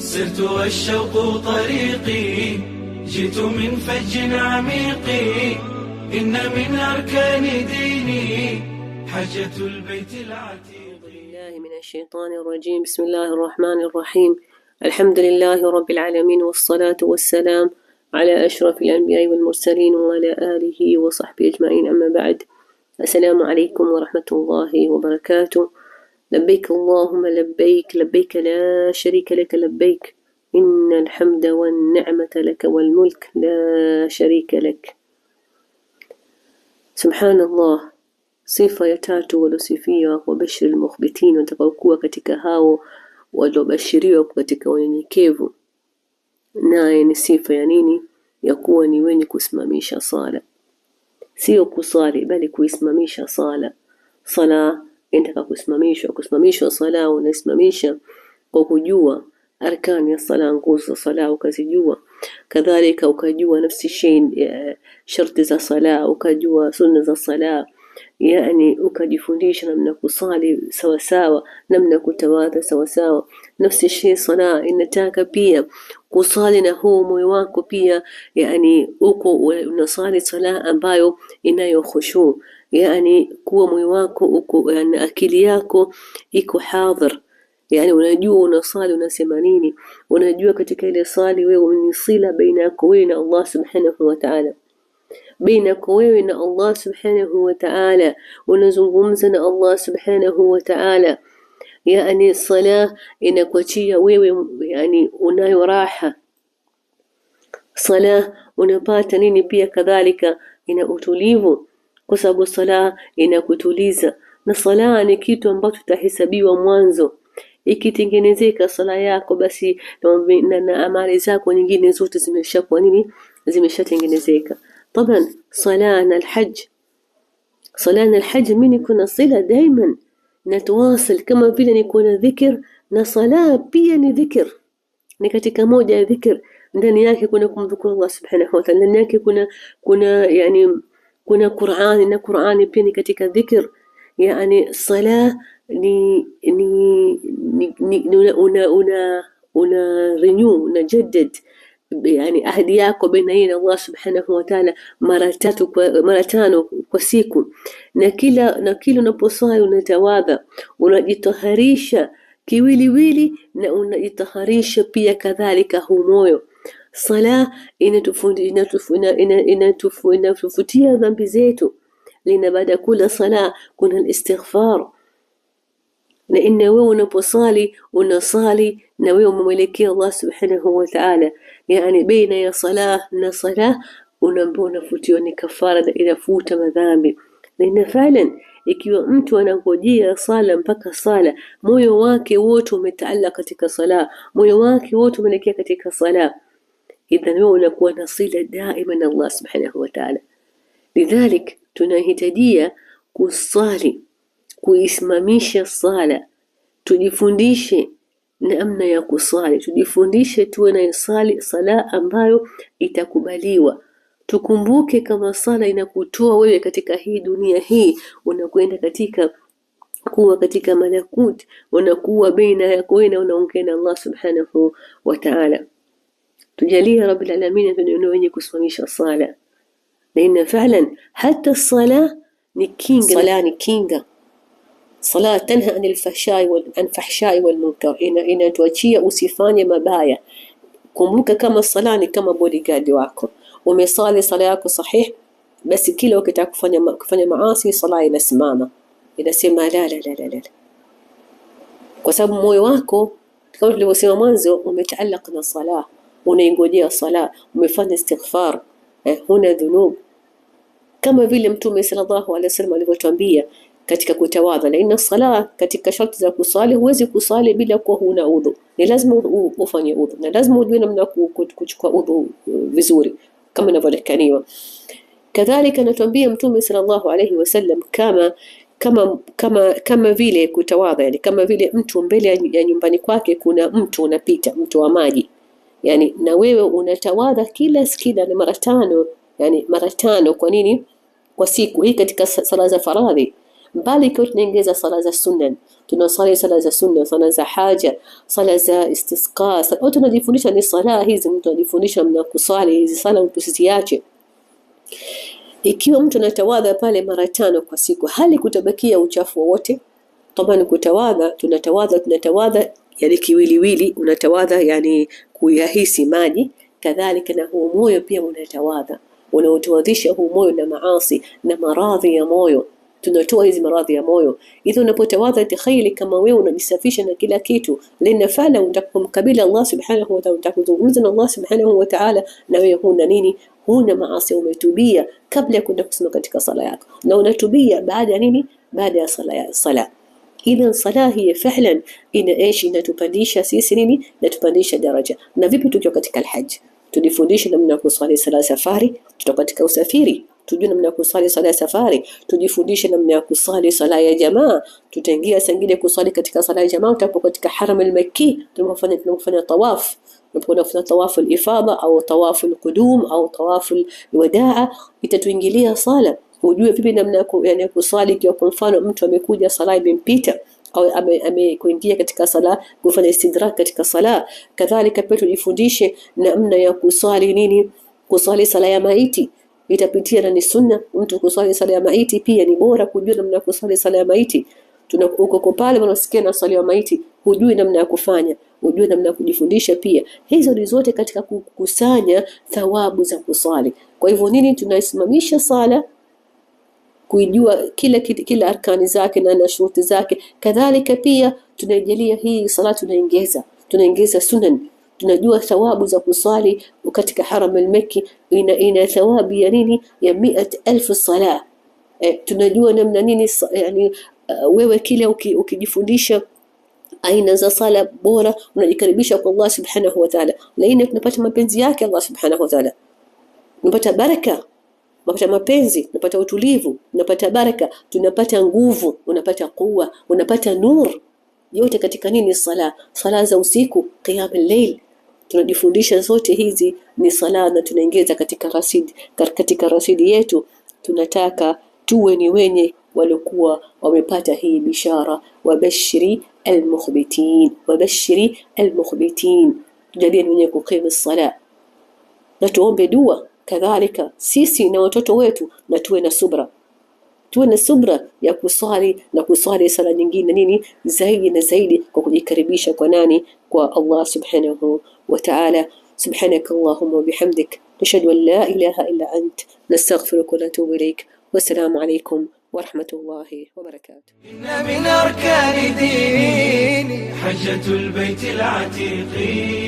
سرت والشوق طريقي، جئت من فج عميق، إن من أركان ديني حجة البيت العتيق. بالله من الشيطان الرجيم. بسم الله الرحمن الرحيم. الحمد لله رب العالمين، والصلاة والسلام على أشرف الأنبياء والمرسلين وعلى آله وصحبه أجمعين، أما بعد. السلام عليكم ورحمة الله وبركاته. لبيك اللهم لبيك، لبيك لا شريك لك لبيك، إن الحمد والنعمة لك والملك لا شريك لك. سبحان الله. Sifa ya tatu waliosifiwa wabashiri almukhbitin, watakaokuwa katika hao waliobashiriwa katika unyenyekevu. Naye ni sifa ya nini? Ya kuwa ni wenye kusimamisha sala, sio kusali bali kuisimamisha sala. Sala inataka kusimamishwa sala, unasimamisha kwa kujua arkani ya sala, nguzo sala ukazijua, kadhalika ukajua nafsi sharti za sala, ukajua sunna za sala, yani ukajifundisha namna kusali sawa sawa, namna kutawadha sawa sawa. Nafsi sala inataka pia kusali na huu moyo wako pia, yani uko unasali sala ambayo inayo khushu, yani kuwa moyo wako uko, yani akili yako iko hadhir, yani unajua unasali unasema nini, unajua katika ile sali wewe ni sila baina yako wewe na Allah subhanahu wa ta'ala, bainako wewe na Allah subhanahu wa ta'ala, unazungumza na Allah subhanahu wa ta'ala. Yani sala inakuachia wewe, yani unayo raha. Sala unapata nini pia kadhalika? Ina utulivu, kwa sababu sala inakutuliza. Na sala ni kitu ambacho tutahesabiwa mwanzo. Ikitengenezeka sala yako, basi na amali zako nyingine zote zimeshakuwa nini? Zimeshatengenezeka. طبعا صلاة الحج من يكون صلة دائما نتواصل، كما vile نكون ذكر na sala pia ni dhikr, ni katika moja ya dhikr. Ndani yake kuna kumdhukuru Allah subhanahu wa ta'ala, ndani yake kuna Qur'ani, na Qur'ani pia ni katika dhikr. Yani sala ni una renew, unajaddid yani ahadi yako baina yako na Allah subhanahu wa ta'ala mara tano kwa siku. Na kila unaposali unatawadha, unajitaharisha kiwiliwili na unajitaharisha pia kadhalika huu moyo. Sala inatufutia dhambi zetu. Lina baada kula sala kuna istighfar, na inna wewe unaposali unasali na wewe umemwelekea Allah subhanahu wa ta'ala, yani baina ya sala na sala unafutiwa ni kafara na inafuta madhambi. Na fa'lan ikiwa mtu anangojea sala mpaka sala, moyo wake wote umetaalla katika sala, moyo wake wote umeelekea katika sala, idhan wewe unakuwa na sila daima na Allah subhanahu wa ta'ala. Lidhalik tunahitajia kusali, kuisimamisha sala. Tujifundishe namna ya kusali, tujifundishe tuwe na sala ambayo itakubaliwa. Tukumbuke kama sala inakutoa wewe katika hii dunia hii, unakwenda kuwa katika malakut, unakuwa baina yako wewe na unaongea na Allah subhanahu wa ta'ala. Tujalie rabbil alamin tuwe wenye kusimamisha sala, na fa'lan hata sala ni kinga. Sala tanha anil fahshai wal munkar, inatuachia usifanye mabaya. Kumbuka kama sala ni kama bodyguard wako. Umesali sala yako sahih, basi kila ukitaka kufanya maasi sala inasimama, inasema la, kwa sababu moyo wako kama tulivyosema mwanzo umetaallaq na sala, unaingojea sala, umefanya istighfar, huna dhunub, kama vile Mtume sallallahu alaihi wasallam alivyotuambia katika kutawadha. Na inna sala katika sharti za kusali, huwezi kusali bila kuwa huna udhu, ni lazima ufanye udhu, na lazima ujue namna kuchukua udhu vizuri kama inavyotakaniwa. Kadhalika anatuambia Mtume sallallahu alaihi wasallam kama vile kutawadha, yani kama vile mtu mbele ya nyumbani kwake kuna mtu unapita, mtu wa maji, yani na wewe unatawadha kila na mara tano, yani mara tano. Kwa nini? Kwa siku hii katika sala za faradhi bali ikiwa tunaongeza sala za sunna, tunasali sala za sunna, sala za haja, sala za istisqa, au tunajifundisha ni sala hizi, mtu anajifundisha mna kusali hizi sala, mtu siziache. Ikiwa mtu anatawadha pale mara 5 kwa siku, hali kutabakia uchafu wote. Tabani kutawadha, tunatawadha yani kiwiliwili, unatawadha yani kuyahisi maji, kadhalika na huu moyo pia unatawadha, unaotawadhisha huu moyo na maasi na maradhi ya moyo, tunatoa hizi maradhi ya moyo. Idha unapotawadha takhayli kama wewe unajisafisha na kila kitu, lina fala utakumkabila Allah subhanahu wa ta'ala, utakuzungumza na Allah subhanahu wa ta'ala, na wewe huna nini? Huna maasi, umetubia kabla ya kwenda kusema katika sala yako, na unatubia baada ya nini? Baada ya sala. Idhan sala hiya fa'lan inatupandisha sisi nini? Inatupandisha daraja. Na vipi tukiwa katika alhajj? Tujifundishe namna ya kusali sala safari, tutoka katika usafiri tujue namna ya kusali sala ya safari, tujifundishe namna ya kusali sala ya jamaa. Tutaingia sangine kusali katika sala ya jamaa utapo katika haram al-Makki, tunafanya tawaf, tunafanya tawaf al-ifada au tawaf al-qudum au tawaf al-wadaa, itatuingilia sala. Ujue vipi namna ya kusali. Kwa mfano mtu amekuja sala imempita au amekuingia katika sala kufanya istidrak katika sala, kadhalika pia tujifundishe namna ya kusali nini? Kusali sala ya maiti, itapitia na ni sunna mtu kusali sala ya maiti, pia ni bora kujua namna ya kusali sala ya maiti. Tunakuko pale unasikia na sala ya maiti, hujui namna ya kufanya, hujui namna ya kujifundisha pia. Hizo ni zote katika kukusanya thawabu za kusali. Kwa hivyo nini, tunaisimamisha sala kuijua kila arkani zake na shuruti zake, kadhalika pia tunajalia hii sala tunaongeza sunan. Tunajua thawabu za kusali katika haram al-Makki ina thawabu ya nini? Ya 100,000 sala. Tunajua namna nini yani wewe kile ukijifundisha aina za sala bora unajikaribisha kwa Allah subhanahu wa ta'ala, laini tunapata mapenzi yake Allah subhanahu wa ta'ala, tunapata baraka, tunapata mapenzi, tunapata utulivu, tunapata baraka, tunapata nguvu, unapata quwwa, unapata nur, yote katika nini? Sala za usiku, qiyam al-layl. Tunajifundisha zote hizi ni sala, na tunaongeza katika rasidi yetu. Tunataka tuwe ni wenye walikuwa wamepata hii bishara. Wabashiri almukhbitin, tujalie wenye kuqima sala, na tuombe dua kadhalika sisi na watoto wetu, na tuwe na subra ya kusali sala nyingine nini zaidi na zaidi, kwa kujikaribisha kwa nani? Kwa Allah subhanahu wa ta'ala. Subhanaka Allahumma wa bihamdik, nashhadu an la ilaha illa ant, nastaghfiruka wa natubu ilayk. Wassalamu alaykum wa rahmatullahi wa barakatuh. إن من أركان ديني حجة البيت العتيق.